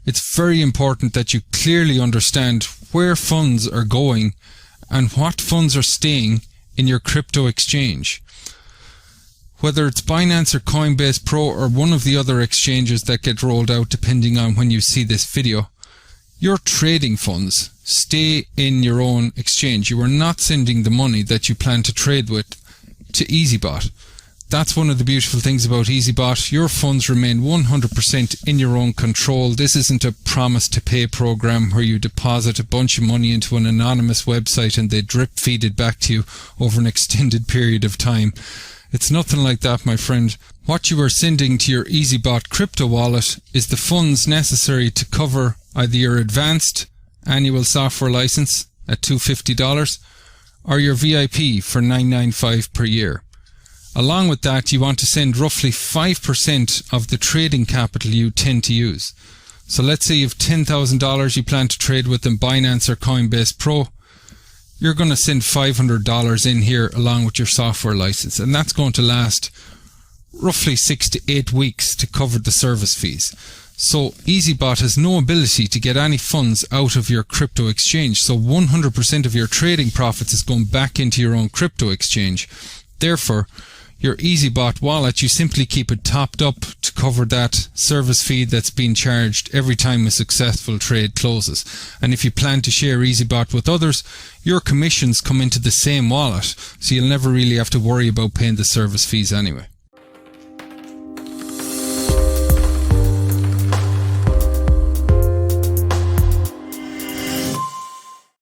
it's very important that you clearly understand where funds are going and what funds are staying in your crypto exchange. Whether it's Binance or Coinbase Pro or one of the other exchanges that get rolled out depending on when you see this video, your trading funds stay in your own exchange. You are not sending the money that you plan to trade with to EazyBot. That's one of the beautiful things about EazyBot. Your funds remain 100% in your own control. This isn't a promise to pay program where you deposit a bunch of money into an anonymous website and they drip feed it back to you over an extended period of time. It's nothing like that, my friend. What you are sending to your EazyBot crypto wallet is the funds necessary to cover either your advanced annual software license at $250 or your VIP for $995 per year. Along with that, you want to send roughly 5% of the trading capital you tend to use. So let's say you have $10,000 you plan to trade with in Binance or Coinbase Pro. You're going to send $500 in here along with your software license, and that's going to last roughly 6 to 8 weeks to cover the service fees. So EazyBot has no ability to get any funds out of your crypto exchange. So 100% of your trading profits is going back into your own crypto exchange. Therefore, your EazyBot wallet, you simply keep it topped up to cover that service fee that's being charged every time a successful trade closes. And if you plan to share EazyBot with others, your commissions come into the same wallet, so you'll never really have to worry about paying the service fees anyway.